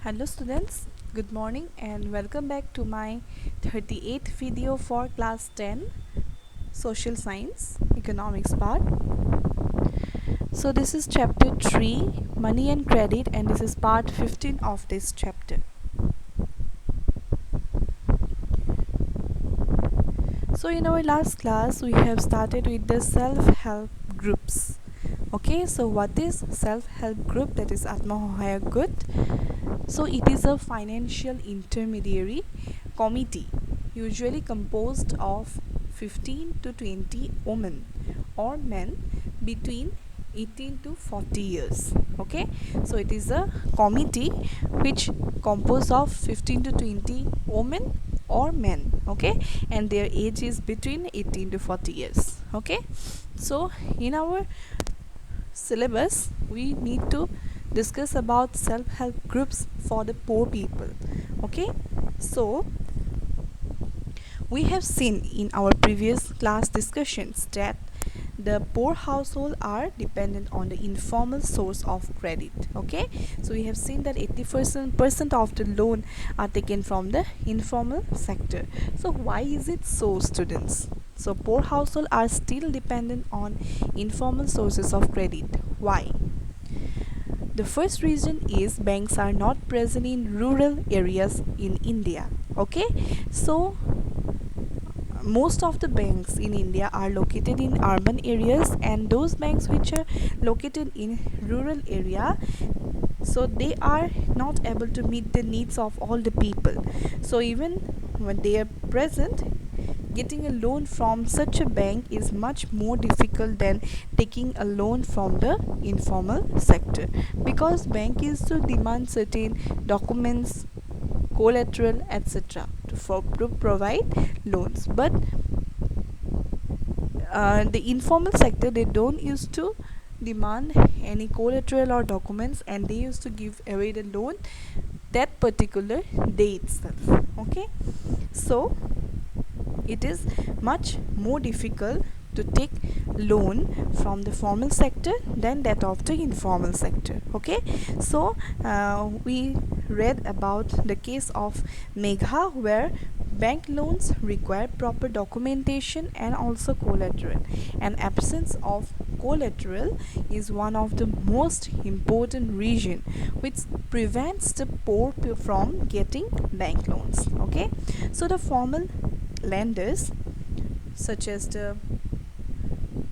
Hello students, good morning and welcome back to my 38th video for class 10 social science economics part. So this is chapter 3 money and credit, and this is part 15 of this chapter. So in our last class we have started with the self-help groups. Okay, so what is self-help group? That is Atmahohayak Gut. So it is a financial intermediary committee usually composed of 15 to 20 women or men between 18 to 40 years. Okay, so it is a committee which composed of 15 to 20 women or men, okay, and their age is between 18 to 40 years. Okay, so in our syllabus we need to discuss about self-help groups for the poor people. Okay, so we have seen in our previous class discussions that the poor household are dependent on the informal source of credit. Okay, so we have seen that 80% of the loan are taken from the informal sector. So why is it so, students? So poor household are still dependent on informal sources of credit. Why? The first reason is banks are not present in rural areas in India. Okay, so most of the banks in India are located in urban areas, and those banks which are located in rural area, so they are not able to meet the needs of all the people. So even when they are present, getting a loan from such a bank is much more difficult than taking a loan from the informal sector, because bank is to demand certain documents, collateral, etc. to provide loans. But the informal sector, they don't used to demand any collateral or documents, and they used to give away the loan that particular day itself. Okay, so it is much more difficult to take loan from the formal sector than that of the informal sector. Okay, so we read about the case of Megha, where bank loans require proper documentation and also collateral, and absence of collateral is one of the most important reason which prevents the poor from getting bank loans. Okay, so the formal lenders, such as the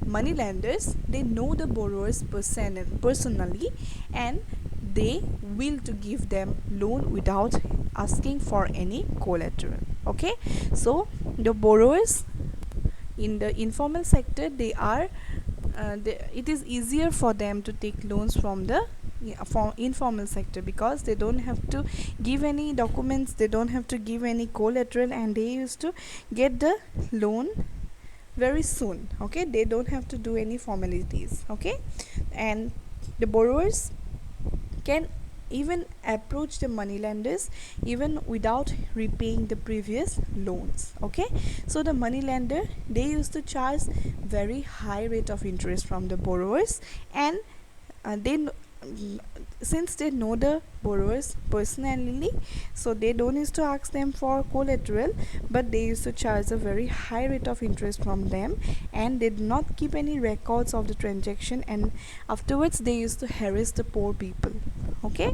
money lenders, they know the borrowers personally, and they will to give them loan without asking for any collateral. Okay, so the borrowers in the informal sector, they are it is easier for them to take loans from the informal sector, because they don't have to give any documents, they don't have to give any collateral, and they used to get the loan very soon. Okay, they don't have to do any formalities. Okay, and the borrowers can even approach the money lenders even without repaying the previous loans. Okay, so the money lender, they used to charge very high rate of interest from the borrowers, and since they know the borrowers personally, so they don't used to ask them for collateral, but they used to charge a very high rate of interest from them, and they did not keep any records of the transaction, and afterwards they used to harass the poor people. Okay,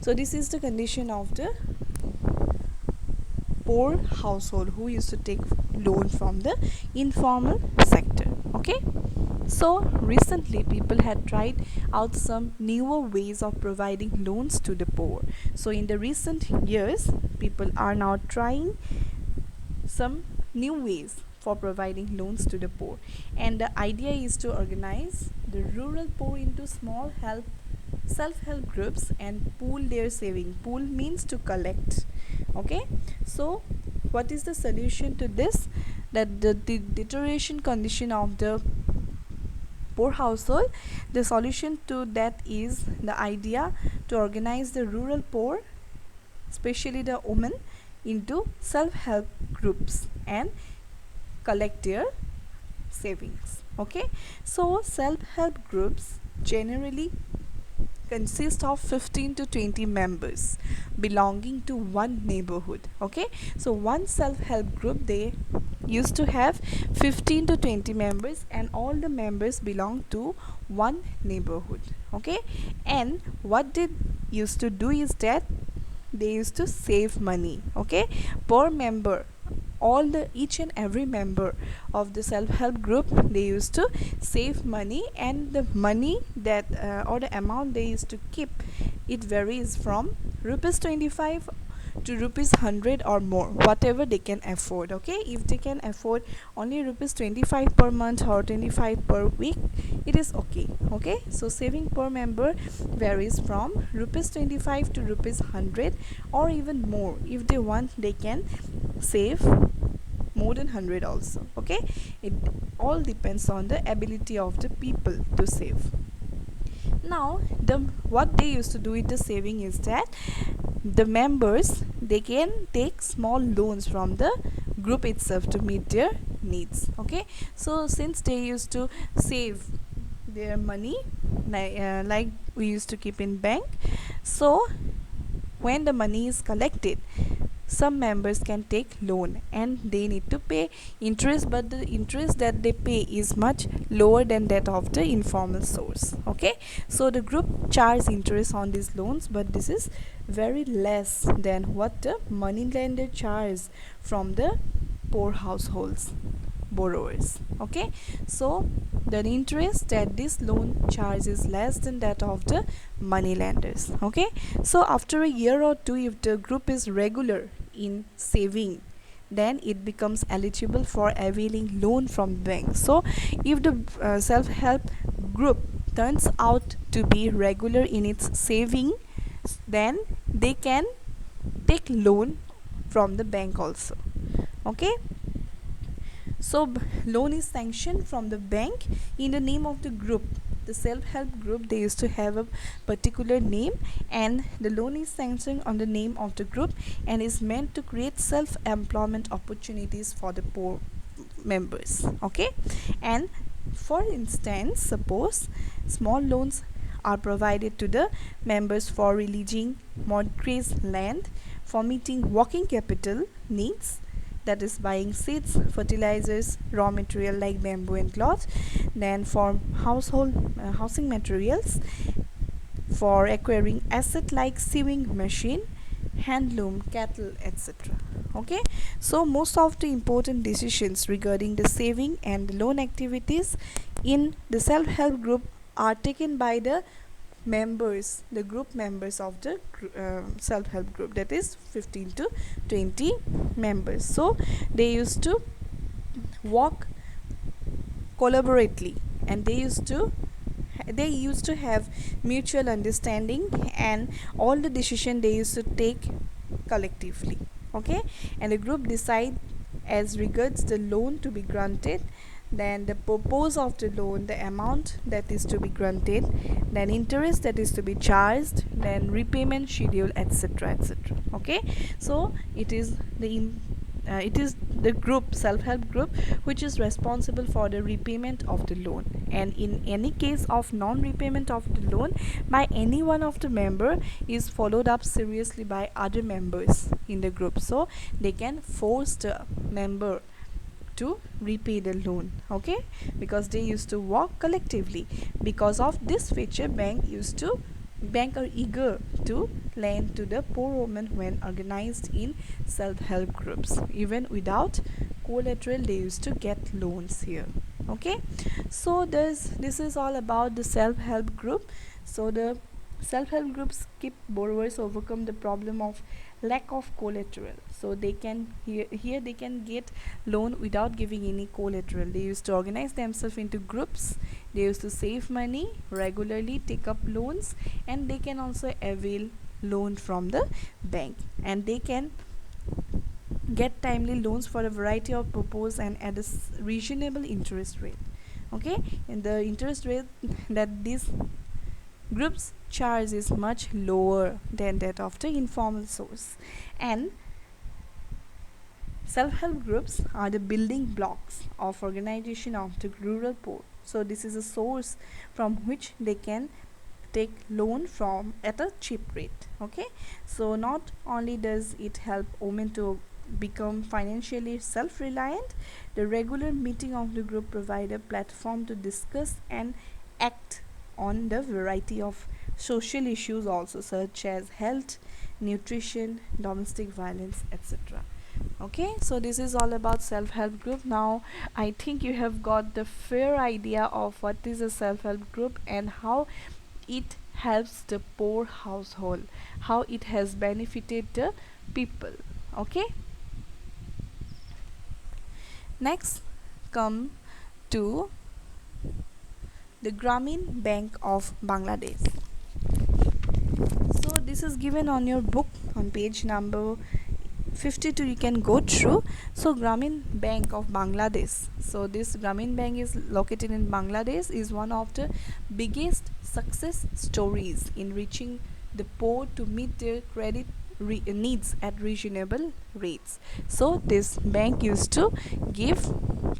so this is the condition of the poor household who used to take loan from the informal sector. Okay, so recently people had tried out some newer ways of providing loans to the poor. So in the recent years, people are now trying some new ways for providing loans to the poor, and the idea is to organize the rural poor into small self-help groups and pool their saving. Pool means to collect. Okay, so what is the solution to this? That the deterioration condition of the poor household, the solution to that is the idea to organize the rural poor, especially the women, into self-help groups and collect their savings. Okay, so self-help groups generally consist of 15 to 20 members belonging to one neighborhood. Okay, so one self-help group, they used to have 15 to 20 members and all the members belong to one neighborhood. Okay, and what they used to do is that they used to save money. Okay, per member, all the each and every member of the self-help group, they used to save money, and the money that or the amount they used to keep, it varies from rupees 25 to rupees 100 or more, whatever they can afford. Okay, if they can afford only rupees 25 per month or 25 per week, it is okay. Okay, so saving per member varies from rupees 25 to rupees 100 or even more. If they want, they can save more than 100 also. Okay, it all depends on the ability of the people to save. Now the what they used to do with the saving is that the members, they can take small loans from the group itself to meet their needs. Okay, so since they used to save their money like we used to keep in bank, so when the money is collected, some members can take loan and they need to pay interest, but the interest that they pay is much lower than that of the informal source. Okay, so the group charge interest on these loans, but this is very less than what the money lender charge from the poor households borrowers. Okay, so the interest that this loan charge is less than that of the money lenders. Okay, so after a year or two, if the group is regular in saving, then it becomes eligible for availing loan from bank. So if the self-help group turns out to be regular in its saving, then they can take loan from the bank also. Okay, so loan is sanctioned from the bank in the name of the group. The self-help group, they used to have a particular name, and the loan is sanctioned on the name of the group and is meant to create self-employment opportunities for the poor members. Okay, and for instance, suppose small loans are provided to the members for releasing mortgaged land, for meeting working capital needs, that is buying seeds, fertilizers, raw material like bamboo and cloth, then for housing materials, for acquiring asset like sewing machine, handloom, cattle, etc. Okay, so most of the important decisions regarding the saving and the loan activities in the self-help group are taken by the members, the group members of the self-help group, that is 15 to 20 members. So they used to work collaboratively, and they used to have mutual understanding, and all the decision they used to take collectively. Okay, and the group decide as regards the loan to be granted, then the purpose of the loan, the amount that is to be granted, then interest that is to be charged, then repayment schedule, etc, etc. Okay, so it is the group, self-help group, which is responsible for the repayment of the loan, and in any case of non-repayment of the loan by any one of the member is followed up seriously by other members in the group, so they can force the member to repay the loan. Okay, because they used to work collectively. Because of this feature, bank are eager to lend to the poor women when organized in self-help groups. Even without collateral, they used to get loans here. Okay, so this is all about the self-help group. So the self-help groups keep borrowers overcome the problem of lack of collateral, so they can here they can get loan without giving any collateral. They used to organize themselves into groups, they used to save money regularly, take up loans, and they can also avail loan from the bank, and they can get timely loans for a variety of purpose and at a reasonable interest rate. Okay, and the interest rate that these groups charge is much lower than that of the informal source. And self-help groups are the building blocks of organization of the rural poor. So this is a source from which they can take loan from at a cheap rate. Okay, so not only does it help women to become financially self-reliant, the regular meeting of the group provide a platform to discuss and act on the variety of social issues also, such as health, nutrition, domestic violence, etc. Okay, so this is all about self-help group. Now I think you have got the fair idea of what is a self-help group and how it helps the poor household, how it has benefited the people. Okay, next come to the Grameen Bank of Bangladesh. So this is given on your book on page number 52. You can go through. So Grameen Bank of Bangladesh, so this Grameen Bank is located in Bangladesh, is one of the biggest success stories in reaching the poor to meet their credit needs at reasonable rates. So this bank used to give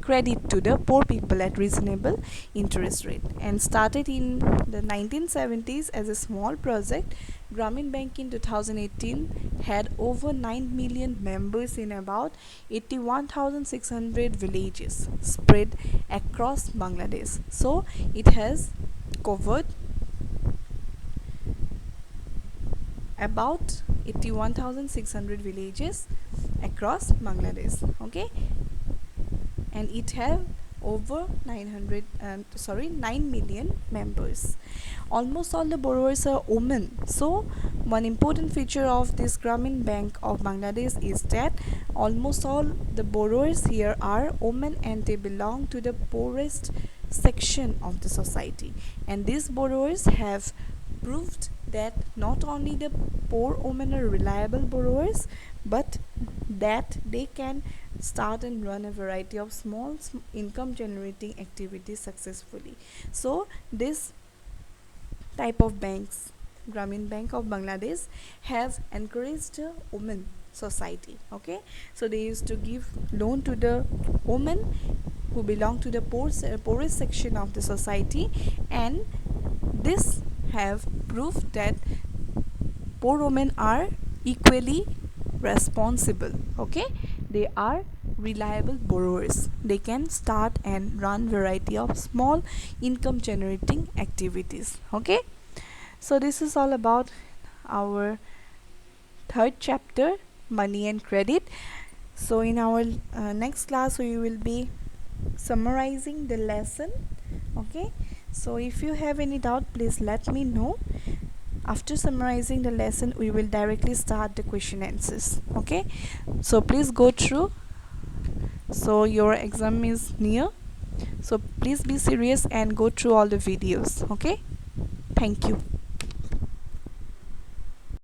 credit to the poor people at reasonable interest rate, and started in the 1970s as a small project. Grameen Bank in 2018 had over 9 million members in about 81,600 villages spread across Bangladesh. So it has covered about 81,600 villages across Bangladesh. Okay, and it have over 9 million members. Almost all the borrowers are women. So one important feature of this Grameen Bank of Bangladesh is that almost all the borrowers here are women, and they belong to the poorest section of the society. And these borrowers have proved that not only the poor women are reliable borrowers, but that they can start and run a variety of small income generating activities successfully. So this type of banks, Grameen Bank of Bangladesh, have encouraged the women society. Okay, so they used to give loan to the women who belong to the poorest section of the society, and this have proved that poor women are equally responsible. Okay, they are reliable borrowers. They can start and run variety of small income generating activities. Okay, so this is all about our third chapter, money and credit. So in our next class we will be summarizing the lesson. Okay, so if you have any doubt, please let me know. After summarizing the lesson, we will directly start the question answers. Okay, so please go through. So your exam is near, so please be serious and go through all the videos. Okay, thank you.